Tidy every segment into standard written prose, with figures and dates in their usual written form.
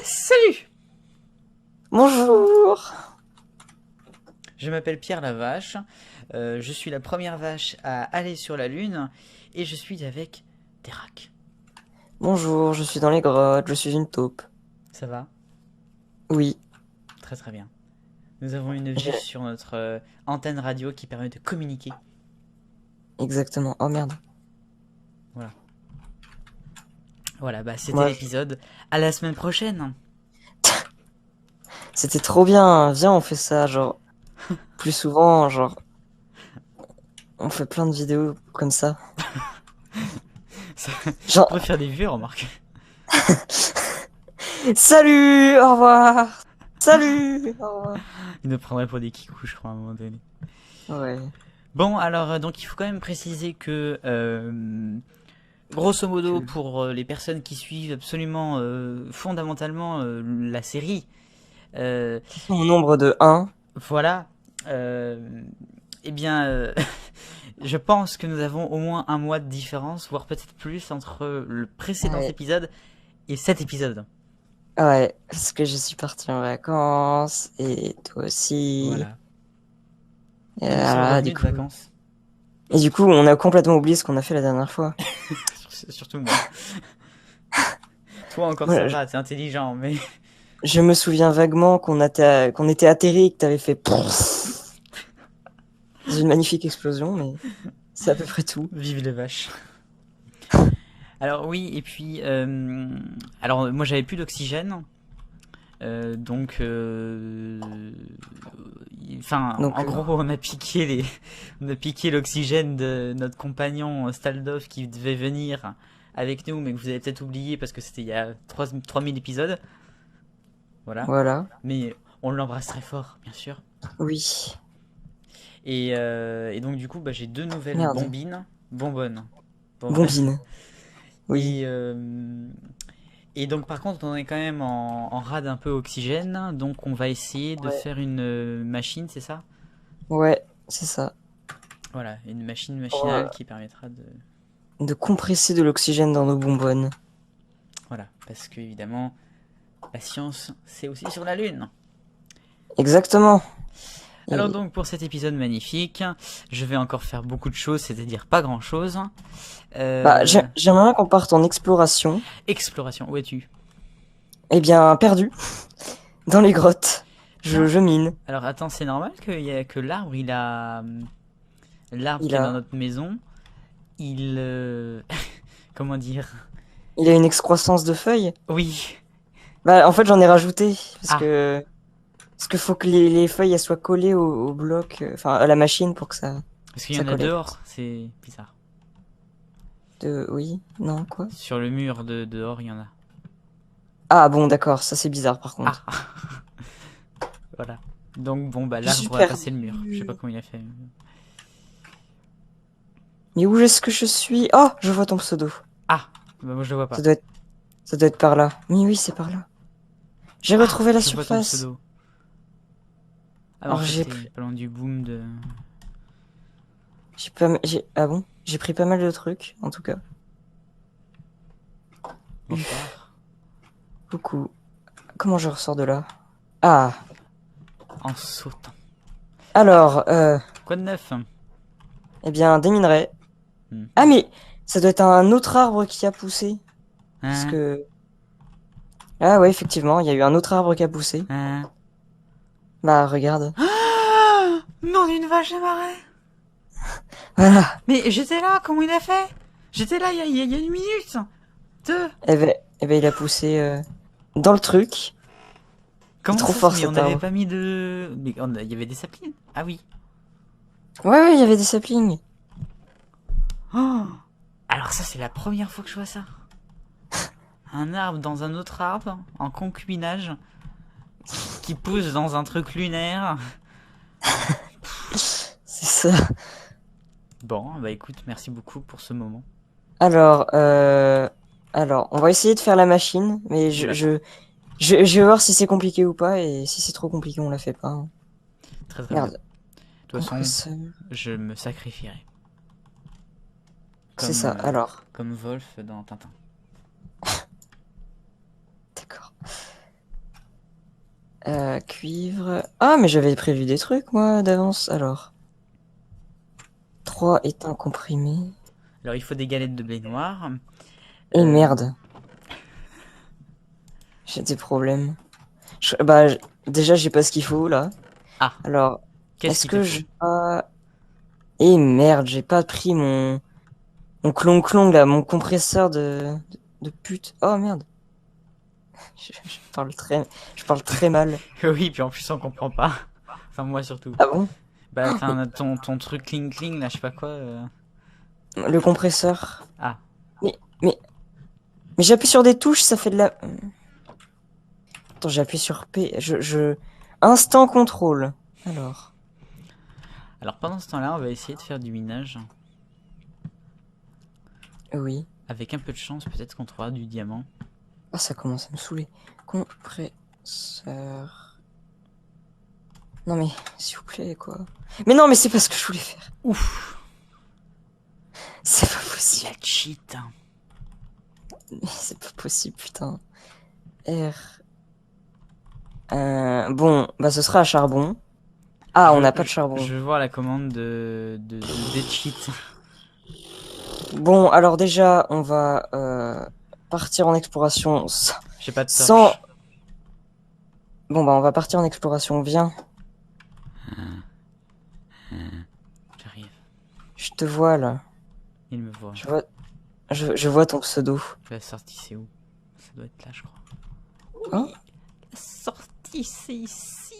Salut! Bonjour. Je m'appelle Pierre la Vache, je suis la première vache à aller sur la Lune, et je suis avec Terak. Bonjour, je suis dans les grottes, je suis une taupe. Ça va? Oui, Très très bien. Nous avons une vue j'ai- sur notre antenne radio qui permet de communiquer. exactement. Oh merde. Voilà. Voilà, bah c'était Moi, l'épisode. À la semaine prochaine! c'était trop bien. Viens, on fait ça, genre, plus souvent, genre, on fait plein de vidéos comme ça. Ça Genre, pourrait faire des vues, remarque. salut, au revoir. Salut, au revoir. Il nous prendrait pour des kikous, je crois, à un moment donné. Ouais. Bon, alors, donc il faut quand même préciser que, grosso modo, pour les personnes qui suivent absolument, fondamentalement la série, Au nombre de 1. voilà, eh bien, je pense que nous avons au moins un mois de différence, voire peut-être plus, entre le précédent Ouais. épisode et cet épisode. Ouais, parce que je suis partie en vacances, et toi aussi. Voilà. Et Et nous sommes voilà, revenus de vacances. Et du coup, on a complètement oublié ce qu'on a fait la dernière fois. Surtout moi. Toi encore ça Moi, va, t'es intelligent, mais... je me souviens vaguement qu'on était atterri et que t'avais fait dans une magnifique explosion, mais c'est à peu près tout. Vive les vaches. Alors oui, et puis... alors moi j'avais plus d'oxygène. Donc... Enfin, Donc, en gros, on a piqué l'oxygène de notre compagnon Staldov qui devait venir avec nous, mais que vous avez peut-être oublié parce que c'était il y a 3000 épisodes. Voilà. voilà. Mais on l'embrasse très fort, bien sûr. Oui. Et donc du coup, bah, j'ai deux nouvelles Merde. bonbonnes. Bombine. Oui. Et donc par contre, on est quand même en rade un peu oxygène, donc on va essayer de Ouais. faire une machine, c'est ça? Ouais, c'est ça. Voilà, une machine machinale Ouais. qui permettra de... De compresser de l'oxygène dans nos bonbonnes. Voilà, parce que évidemment, la science, c'est aussi sur la Lune. Exactement. Alors Et- donc pour cet épisode magnifique, je vais encore faire beaucoup de choses, c'est-à-dire pas grand-chose. Bah, j'aimerais bien qu'on parte en exploration. Exploration, où es-tu? Eh bien, perdu. Dans les grottes. Je mine. Alors attends, c'est normal que l'arbre, il a... L'arbre Il qui est a- dans notre maison, il... comment dire? Il a une excroissance de feuilles. Oui. Bah, en fait, j'en ai rajouté. Parce Ah. que... Parce qu'il faut que les feuilles elles soient collées au bloc, enfin à la machine pour que ça... Parce qu'il y Ça en a collait. dehors, c'est bizarre. Oui, non, quoi? Sur le mur de dehors, il y en a. Ah bon, d'accord, ça c'est bizarre par contre. Ah. Voilà. Donc bon, bah Je suis l'arbre a perdu. passé le mur. Je sais pas comment il a fait. Mais où est-ce que je suis? Oh, je vois ton pseudo. Ah, bah moi je le vois pas. Ça doit être par là. Mais oui, c'est par là. J'ai retrouvé la Je vois ton surface. pseudo. Ah, Alors, en fait, j'ai t'es pris- pas loin du boom de... Ah bon? J'ai pris pas mal de trucs, en tout cas. Bonsoir. Coucou. Comment je ressors de là? Ah. En sautant. Alors, Quoi de neuf? eh bien, des minerais. Hmm. Ah mais, ça doit être un autre arbre qui a poussé. Parce Hein? que... Ah ouais, effectivement, il y a eu un autre arbre qui a poussé. Hein? Bah, regarde. Ah, non, d'une vache à marée. Voilà. Mais j'étais là, comment il a fait? J'étais là il y a une minute. Deux. Eh ben, il a poussé dans le truc. Comment trop ça, fort, mais cet on n'avait arbre. pas mis de... Mais il y avait des saplines. Ah oui. Ouais, il y avait des saplings. Oh, alors ça, c'est la première fois que je vois ça. Un arbre dans un autre arbre, en concubinage, qui pousse dans un truc lunaire. C'est ça. Bon, bah écoute, merci beaucoup pour ce moment. Alors, on va essayer de faire la machine, mais je vais voir si c'est compliqué ou pas, et si c'est trop compliqué, on la fait pas. Hein. Très très Merde. bien. De toute façon, compresseur. je me sacrifierai. C'est ça, alors. Comme Wolf dans Tintin. D'accord. Cuivre. Ah, mais j'avais prévu des trucs, moi, d'avance, alors. 3 étain comprimé. Alors, il faut des galettes de blé noir. Et Euh, merde. J'ai des problèmes. Déjà, j'ai pas ce qu'il faut, là. Ah, Alors, qu'est-ce est-ce qu'il te que faut? j'ai pas... Et merde, j'ai pas pris mon clong-clong, là, mon compresseur de pute. Oh, merde. Je parle très mal. Oui, puis en plus, on comprend pas. Enfin, moi surtout. Ah bon? Bah, Ah, enfin, ton truc cling-cling, là, je sais pas quoi. le compresseur. Ah, Mais, mais, mais j'appuie sur des touches, ça fait de la... Attends, j'appuie sur P. Instant contrôle. Alors. alors pendant ce temps-là, on va essayer de faire du minage. Oui. Avec un peu de chance, peut-être qu'on trouvera du diamant. Ah, ça commence à me saouler. Compresseur. Non mais, s'il vous plaît, quoi. Mais non, mais c'est pas ce que je voulais faire. Ouf, C'est pas possible. la cheat. Mais c'est pas possible, putain. R. Bon, bah ce sera à charbon. Ah, on n'a pas de charbon. Je veux voir la commande des cheats. Bon, alors déjà, on va partir en exploration J'ai pas de sans... torche. Bon, bah on va partir en exploration. Viens, J'arrive. je te vois là. Il me voit. Je vois ton pseudo. La sortie, c'est où? Ça doit être là, je crois. Hein? La sortie, c'est ici.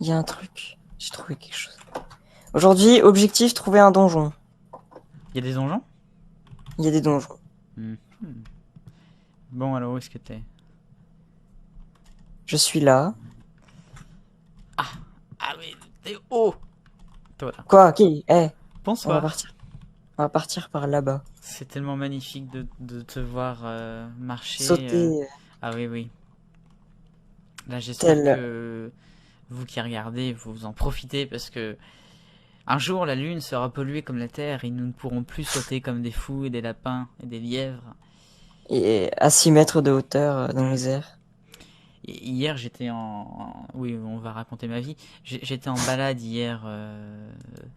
Il y a un truc. J'ai trouvé quelque chose. Aujourd'hui, objectif, trouver un donjon. Il y a des donjons? Il y a des donjons. Bon, alors où est-ce que t'es? Je suis là. Ah oui, t'es haut. Toi là. Quoi? Qui? Eh, on va Bonsoir. partir. On va partir par là-bas. C'est tellement magnifique de te voir marcher. Sauter Ah oui, oui. Là, j'espère tel... que vous qui regardez, vous en profitez parce que un jour, la Lune sera polluée comme la Terre et nous ne pourrons plus sauter comme des fous et des lapins et des lièvres. Et à 6 mètres de hauteur dans les airs. Et hier, j'étais Oui, on va raconter ma vie. J'étais en balade hier,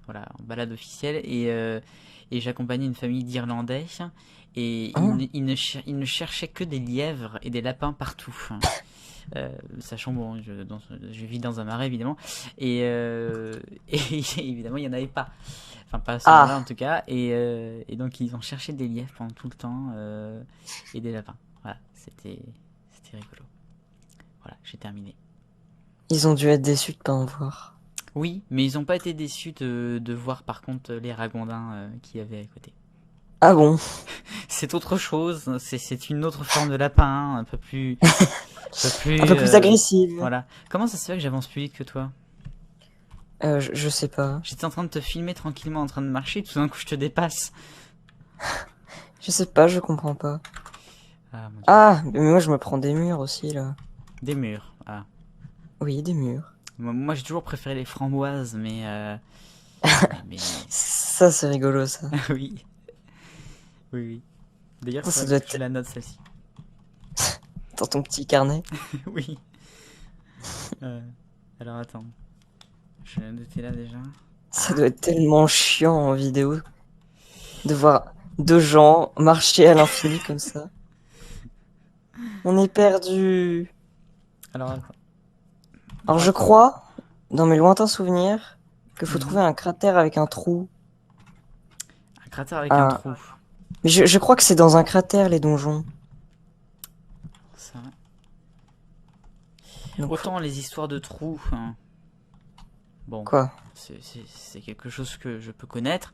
voilà, en balade officielle, et j'accompagnais une famille d'Irlandais, et Hein? ils ne cherchaient que des lièvres et des lapins partout. Sachant, bon, je vis dans un marais, évidemment, et évidemment, il n'y en avait pas. Enfin, pas à ce moment-là, en tout cas, et donc, ils ont cherché des lièvres pendant tout le temps, et des lapins. Voilà, c'était rigolo. Voilà, j'ai terminé. Ils ont dû être déçus de pas en voir. Oui, mais ils n'ont pas été déçus de voir par contre les ragondins qu'il y avait à côté. Ah bon? C'est autre chose, c'est une autre forme de lapin, un peu plus... Un peu plus agressive. Voilà. Comment ça se fait que j'avance plus vite que toi? Je sais pas. J'étais en train de te filmer tranquillement en train de marcher, tout d'un coup je te dépasse. Je sais pas, je comprends pas. Ah, mon Dieu. Ah, mais moi je me prends des murs aussi là. Des murs. Ah. Oui, des murs. Moi j'ai toujours préféré les framboises, mais... mais... Ça c'est rigolo ça. oui. Oui, oui. D'ailleurs, Ça c'est doit que je être la note celle-ci. dans ton petit carnet. Oui. Alors attends. Je vais noter là déjà. Ça doit être tellement chiant en vidéo de voir deux gens marcher à l'infini comme ça. On est perdu. Alors attends. Alors je crois, dans mes lointains souvenirs, qu'il faut Mhm. trouver un cratère avec un trou. Un cratère avec un trou. Mais je crois que c'est dans un cratère les donjons. Ça. Donc, Autant les histoires de trous, hein. Bon, quoi? c'est quelque chose que je peux connaître.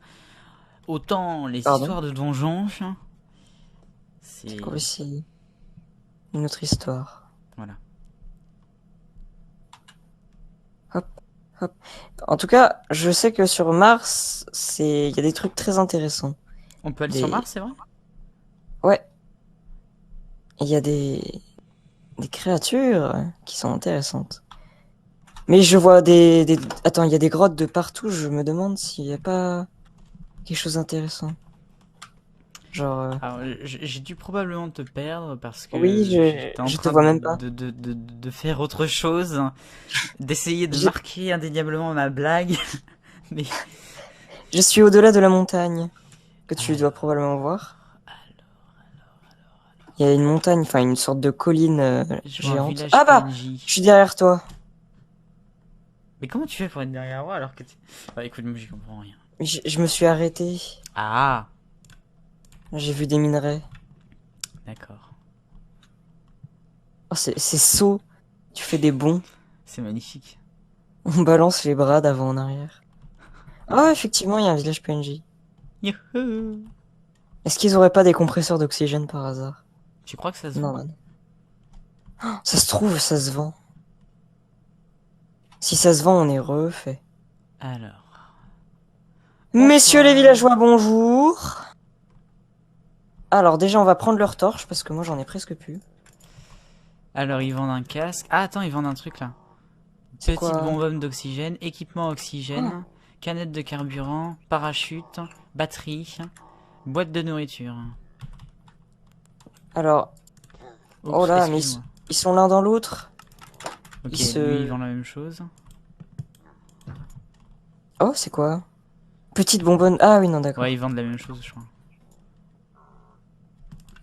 Autant les Pardon? histoires de donjons, hein, C'est quoi aussi une autre histoire. Voilà. Hop. En tout cas, je sais que sur Mars, il y a des trucs très intéressants. On peut aller sur Mars, c'est vrai? Ouais. Il y a des créatures qui sont intéressantes. Mais je vois Attends, il y a des grottes de partout, je me demande s'il n'y a pas quelque chose d'intéressant. Genre... Alors, j'ai dû probablement te perdre parce Oui, que j'étais en je te train vois même pas. de faire autre chose, d'essayer de Je, marquer indéniablement ma blague. Mais je suis au-delà de la montagne, que tu dois alors, probablement voir. Il y a une montagne, enfin une sorte de colline je vois un géante. village Ah bah, je PNJ. suis derrière toi. Mais comment tu fais pour être derrière moi alors que tu... Bah écoute, moi j'y comprends rien. Je me suis arrêté. Ah, J'ai vu des minerais. d'accord. Oh, c'est saut. Tu fais des bonds. C'est magnifique. On balance les bras d'avant en arrière. Ah, effectivement, il y a un village PNJ. Youhou. Est-ce qu'ils auraient pas des compresseurs d'oxygène par hasard? Tu crois que ça se Non, vend? non. Oh, ça se trouve, ça se vend. Si ça se vend, on est refait. Alors, Messieurs les bonsoir. villageois, bonjour. Alors déjà, on va prendre leur torche parce que moi, j'en ai presque plus. Alors, ils vendent un casque. Ah, attends, ils vendent un truc là. C'est Petite quoi? bonbonne d'oxygène, équipement Oh, oxygène, canette de carburant, parachute, batterie, boîte de nourriture. alors, oh Oups, là, mais excuse-moi. ils sont l'un dans l'autre. Ok, Ils lui, il se... vend la même chose. Oh, c'est quoi? Petite bonbonne. Ah oui, non, Ouais, ils d'accord. vendent la même chose, je crois.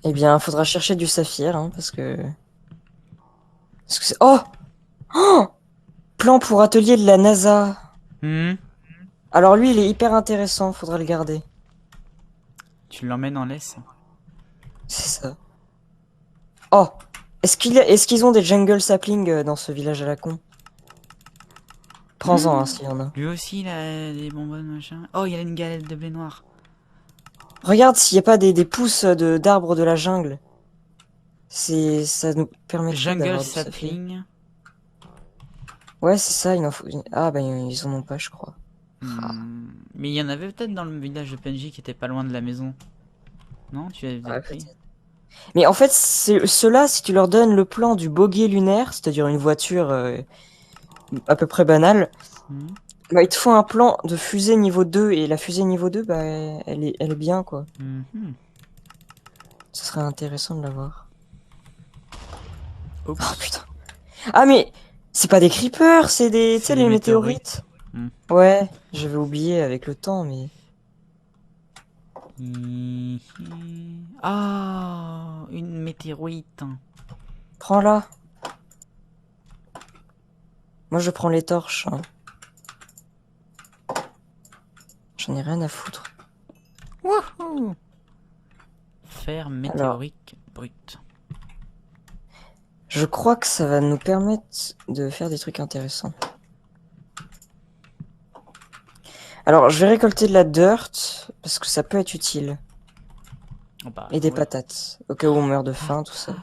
Eh bien, faudra chercher du saphir, hein, parce que... Oh! Oh! Plan pour atelier de la NASA. Hmm, Alors lui, il est hyper intéressant, faudra le garder. tu l'emmènes en laisse? C'est ça. Oh! Est-ce qu'ils ont des jungle saplings dans ce village à la con? Prends-en, hein, s'il y en a. Lui aussi, il a des bonbonnes, machin. Oh, il y a une galette de blé noir. Regarde s'il n'y a pas des pousses d'arbres de la jungle. Ça nous permettrait Jungle d'avoir du saphir. sapling. Ouais, c'est ça, il en faut... Ah, bah, ils en ont pas, je crois. Ah. Mais il y en avait peut-être dans le village de PNJ qui était pas loin de la maison. Non, tu avais Ouais, peut-être pris. peut-être. Mais en fait, ceux-là, si tu leur donnes le plan du boguet lunaire, c'est-à-dire une voiture à peu près banale, Hmm. bah, ils te font un plan de fusée niveau 2, et la fusée niveau 2, bah, elle est bien, quoi. Mhm. Ce serait intéressant de l'avoir. Oh, Oups, putain. Ah, mais c'est pas des creepers, c'est tu c'est sais, des les météorites. météorites. Hmm. Ouais, j'avais oublié avec le temps, mais... Hihi. Ah, une météorite. Prends-la. Moi, je prends les torches, hein. J'en ai rien à foutre. Wouhou! Fer Alors, météorique brut. je crois que ça va nous permettre de faire des trucs intéressants. Alors, je vais récolter de la dirt, parce que ça peut être utile. Oh bah, Et des ouais. patates, au cas où on meurt de faim, tout ça.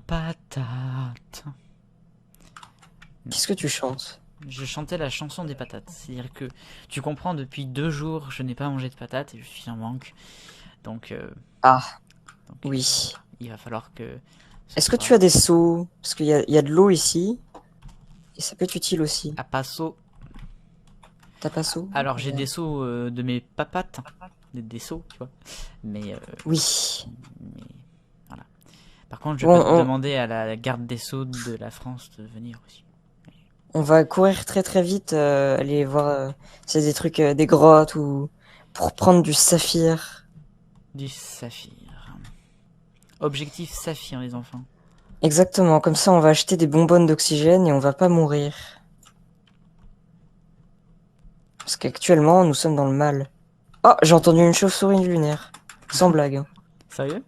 Patate. Patate. Qu'est-ce que tu chantes? Je chantais la chanson des patates. C'est-à-dire que tu comprends, depuis 2 jours, je n'ai pas mangé de patates et je suis en manque. Donc, Ah, donc, oui. il va falloir que ce Est-ce que soit tu as des seaux? Parce il y a de l'eau ici, et ça peut être utile aussi. à passo. T'as pas seau? Alors, j'ai Regarde. des seaux de mes papates. Des seaux, tu vois. Mais, Oui. mais voilà. Par contre, je Bon, peux te demander à la garde des sceaux de la France de venir aussi. on va courir très très vite, aller voir c'est des trucs, des grottes ou pour prendre du saphir. Du saphir. Objectif saphir, les enfants. Exactement, comme ça on va acheter des bonbonnes d'oxygène et on va pas mourir. Parce qu'actuellement nous sommes dans le mal. Oh, j'ai entendu une chauve-souris lunaire. Sans blague, hein. Sérieux?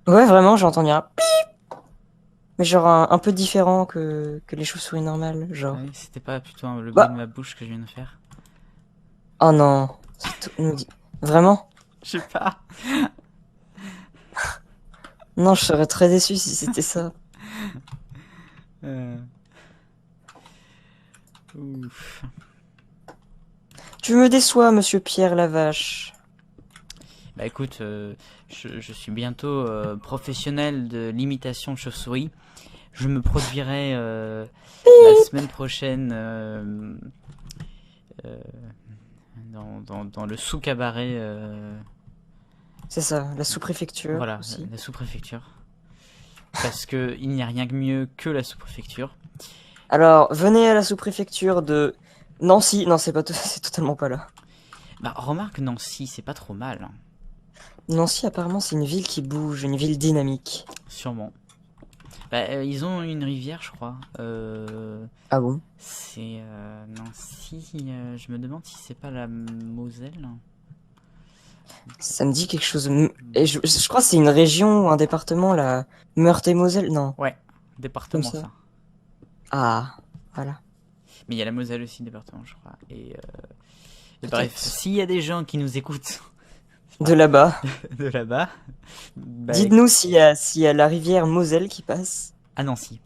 Ouais, vraiment, j'ai entendu un pip. Mais genre un peu différent que les chauves-souris normales, genre. Ouais, c'était pas plutôt le bruit de Bah, ma bouche que je viens de faire? oh non. Nous dit... Vraiment? Je sais pas. Non, je serais très déçu si c'était ça. Ouf. Tu me déçois, monsieur Pierre Lavache. Bah écoute, je suis bientôt professionnel de l'imitation de chauve-souris. je me produirai la semaine prochaine euh, dans le sous-cabaret. C'est ça, la sous-préfecture Voilà, aussi. la sous-préfecture. Parce que il n'y a rien de mieux que la sous-préfecture. Alors, venez à la sous-préfecture de Nancy. Non, c'est pas, c'est totalement pas là. Bah, remarque, Nancy, c'est pas trop mal, hein, Nancy, apparemment, c'est une ville qui bouge, une ville dynamique. sûrement. Bah, ils ont une rivière, je crois. Ah bon? C'est Nancy. Je me demande si c'est pas la Moselle. Ça me dit quelque chose. Et je crois que c'est une région ou un département, la Meurthe-et-Moselle. Non, Ouais, comme département ça. ça. Ah, voilà. Mais il y a la Moselle aussi, département, je crois. Et Peut-être. bref, s'il y a des gens qui nous écoutent De là-bas. de là-bas, bah, Dites-nous s'il y a la rivière Moselle qui passe. à Nancy.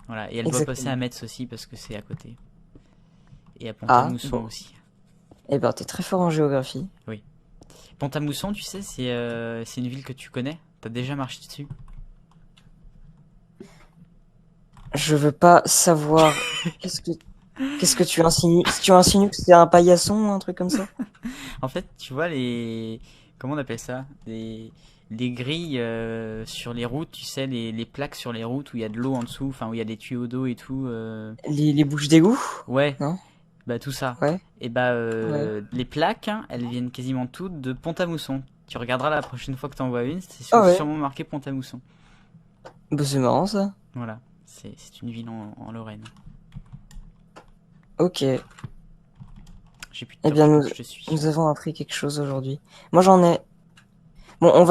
Voilà, et elle doit passer Exactement. à Metz aussi parce que c'est à côté. Et à Ah, Pont-à-Mousson bon. aussi. Eh ben, t'es très fort en géographie. Oui. Pont-à-Mousson, tu sais, c'est une ville que tu connais. T'as déjà marché dessus. Je veux pas savoir. Qu'est-ce que tu insinues? Tu insinues que c'est un paillasson ou un truc comme ça? En fait, tu vois les... Comment on appelle ça? Les grilles sur les routes, tu sais, les plaques sur les routes où il y a de l'eau en dessous, enfin où il y a des tuyaux d'eau et tout. Les bouches d'égout? Ouais, Non? bah tout ça. Ouais, Et bah ouais. les plaques, hein, elles viennent quasiment toutes de Pont-à-Mousson. Tu regarderas la prochaine fois que t'en vois une, c'est Ah ouais. sûrement marqué Pont-à-Mousson. Bah, c'est marrant ça. Voilà, c'est une ville en Lorraine. Ok. Eh J'ai plus de bien, torches, nous, donc je te suis. nous avons appris quelque chose aujourd'hui. Moi, j'en ai. Bon, on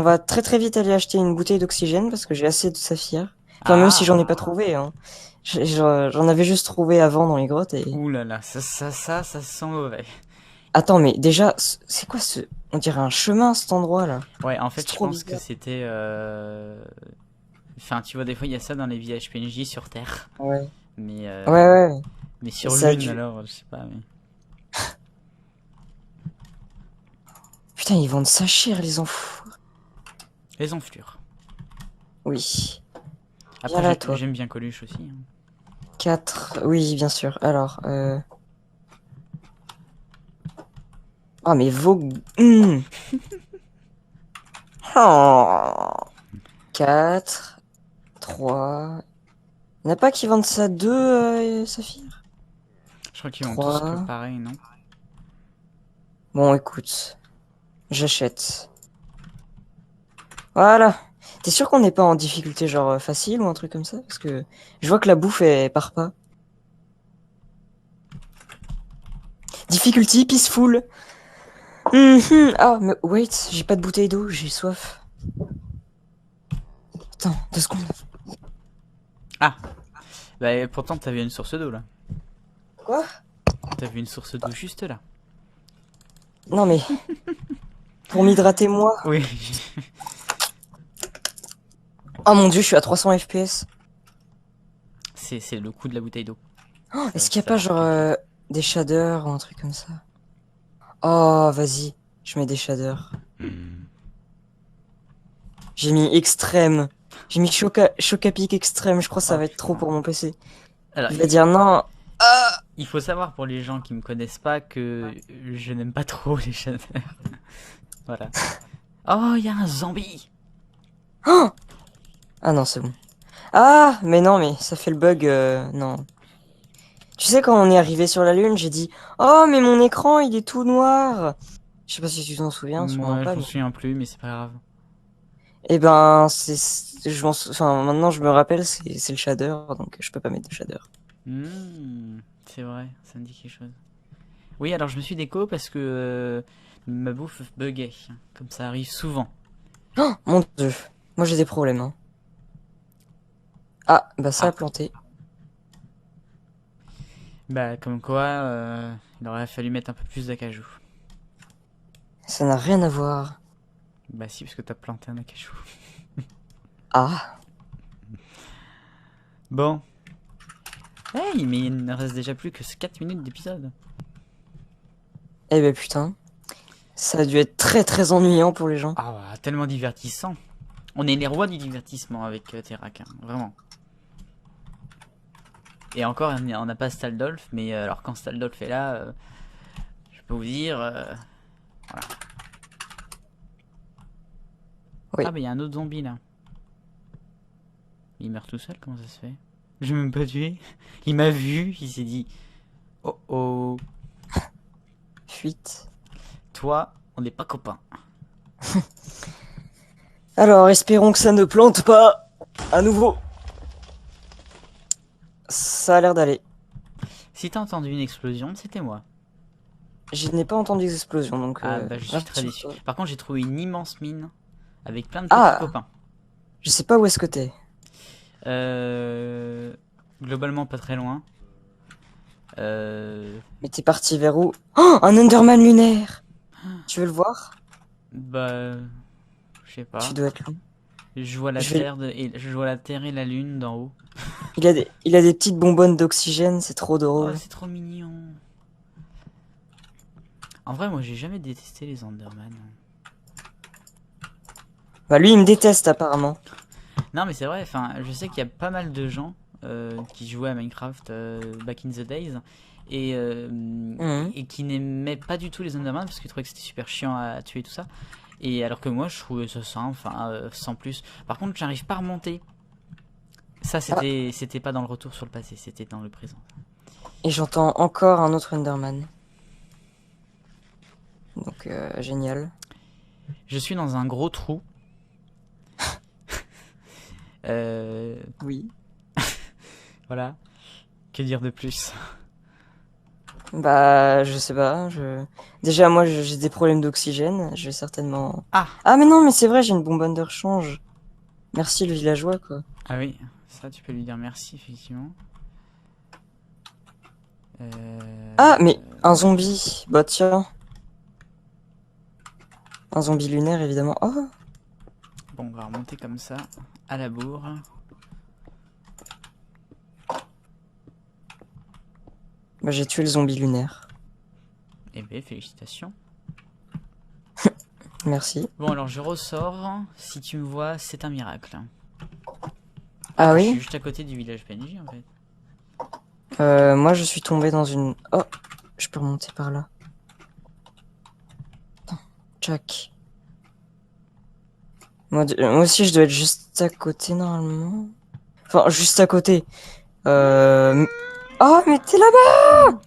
va très très vite aller acheter une bouteille d'oxygène parce que j'ai assez de saphir. Enfin, même si Ah! j'en ai pas trouvé, hein. J'en avais juste trouvé avant dans les grottes et. Ouh là là, ça sent mauvais. Attends, mais déjà, c'est quoi ce. On dirait un chemin cet endroit là. Ouais, en C'est fait, je trop pense que bizarre. c'était. Enfin, tu vois, des fois, il y a ça dans les villages PNJ sur Terre. Ouais. Mais, Ouais, ouais. mais Et sur ça a Lune, dû. alors, je sais pas. Mais... Putain, ils vont de s'achir, les enfants. Les enflures. Oui. Viens Après, là, toi. j'aime bien Coluche aussi, hein. 4. Oui, bien sûr. Alors, Ah, mais vos. Oh. 4. 3. Il n'y en a pas qui vendent ça 2, Saphir? Je crois qu'ils ont tous que 3. pareil, non? Bon, écoute. J'achète. Voilà. T'es sûr qu'on n'est pas en difficulté genre facile ou un truc comme ça? Parce que je vois que la bouffe elle part pas. Difficulty peaceful. Ah, mais wait, j'ai pas de bouteille d'eau, j'ai soif. Attends, 2 secondes. Ah! Bah, pourtant, t'avais une source d'eau, là. Quoi? T'avais une source d'eau juste là. Non mais, pour m'hydrater moi. Oui. Oh mon dieu, je suis à 300 FPS. C'est le coup de la bouteille d'eau. Oh, Ça- est-ce qu'il y a ça pas va genre claquer. des shaders ou un truc comme ça? Oh, vas-y, je mets des shaders. Hmm. J'ai mis extrême. J'ai mis Chocapic extrême, je crois que ça Oh va être trop putain. pour mon PC. Alors, Il va dire non. il faut savoir pour les gens qui me connaissent pas que je n'aime pas trop les chaleurs. Voilà. Oh, il y a un zombie! Oh ah non, c'est bon. Ah, mais non, mais ça fait le bug, non. Tu sais, quand on est arrivé sur la Lune, j'ai dit, oh, mais mon écran, il est tout noir. Je sais pas si tu t'en souviens, sûrement Moi, je pas, m'en mais. souviens plus, mais c'est pas grave. Eh ben, enfin, maintenant, je me rappelle, c'est le shader, donc je peux pas mettre de shader. C'est vrai, ça me dit quelque chose. Oui, alors je me suis déco parce que ma bouffe buguait, comme ça arrive souvent. Oh, mon dieu. Moi, j'ai des problèmes, hein. Ah, bah, ça a Ah, planté. bah comme quoi, il aurait fallu mettre un peu plus d'acajou. Ça n'a rien à voir. Bah si, parce que t'as planté un acajou. Ah. Bon. Hey, mais il ne reste déjà plus que 4 minutes d'épisode. Eh ben, putain. Ça a dû être très, très ennuyant pour les gens. Ah, tellement divertissant. On est les rois du divertissement avec Terrac, hein, vraiment. Et encore, on n'a pas Staldolf, mais alors quand Staldolf est là, je peux vous dire... voilà. Oui. Ah, mais il y a un autre zombie là. Il meurt tout seul, comment ça se fait? Je l'ai même pas tué. Il m'a vu, il s'est dit... Oh oh, Fuite. toi, on n'est pas copains. Alors, espérons que ça ne plante pas à nouveau. Ça a l'air d'aller. Si t'as entendu une explosion, c'était moi. Je n'ai pas entendu d'explosion, donc... Ah bah je suis très déçu. Par contre, j'ai trouvé une immense mine avec plein de petits copains. Je sais pas où est-ce que t'es. Globalement pas très loin. Mais t'es parti vers où? Oh, un Enderman lunaire! Tu veux le voir? Bah... Je sais pas. Tu dois être loin. Je vois la terre et la lune d'en haut. Il a des petites bonbonnes d'oxygène, c'est trop Oh, drôle. c'est trop mignon. En vrai, moi j'ai jamais détesté les Enderman. Bah lui, il me déteste apparemment. Non mais c'est vrai, enfin, je sais qu'il y a pas mal de gens qui jouaient à Minecraft back in the days et qui n'aimaient pas du tout les Enderman parce qu'ils trouvaient que c'était super chiant à tuer et tout ça. Et alors que moi je trouvais ça simple, enfin sans plus. Par contre, j'arrive pas à remonter. Ça c'était pas dans le retour sur le passé, c'était dans le présent. Et j'entends encore un autre Enderman. Donc génial. Je suis dans un gros trou. Oui. Voilà. Que dire de plus? Bah je sais pas. Déjà moi j'ai des problèmes d'oxygène. Je vais certainement. Ah mais non, mais c'est vrai, j'ai une bonbonne de rechange. Merci le villageois quoi. Ah oui, ça tu peux lui dire merci effectivement. Ah mais un zombie. Bah tiens. Un zombie lunaire évidemment. Oh. Bon, on va remonter comme ça à la bourre. Bah j'ai tué le zombie lunaire. Eh bien, félicitations. Merci. Bon, alors je ressors. Si tu me vois, c'est un miracle. Ah Je oui? suis juste à côté du village PNJ en fait. Moi je suis tombé dans une... Oh, je peux remonter par là. Attends, Jack. Moi aussi je dois être juste à côté normalement. Enfin, juste à côté. Oh, mais t'es là-bas!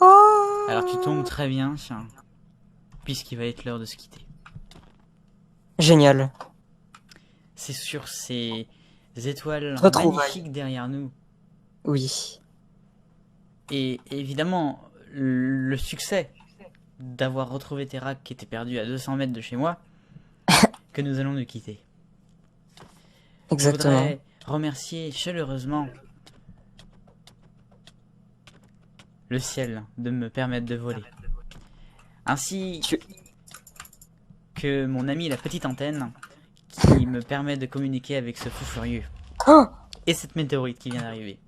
Oh! Alors tu tombes très bien, puisqu'il va être l'heure de se quitter. Génial. C'est sur ces étoiles Retrouvailles. magnifiques derrière nous. Oui. Et évidemment, le succès d'avoir retrouvé Terrak qui était perdu à 200 mètres de chez moi, que nous allons nous quitter. Exactement. Je voudrais remercier chaleureusement le ciel de me permettre de voler. Ainsi que mon ami la petite antenne qui me permet de communiquer avec ce fou furieux. Oh! Et cette météorite qui vient d'arriver.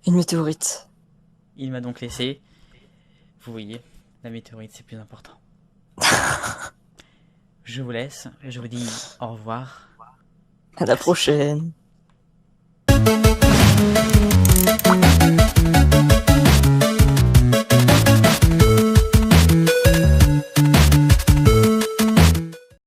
Une météorite. Il m'a donc laissé. Vous voyez, la météorite c'est plus important. Je vous laisse, je vous dis au revoir. À la prochaine.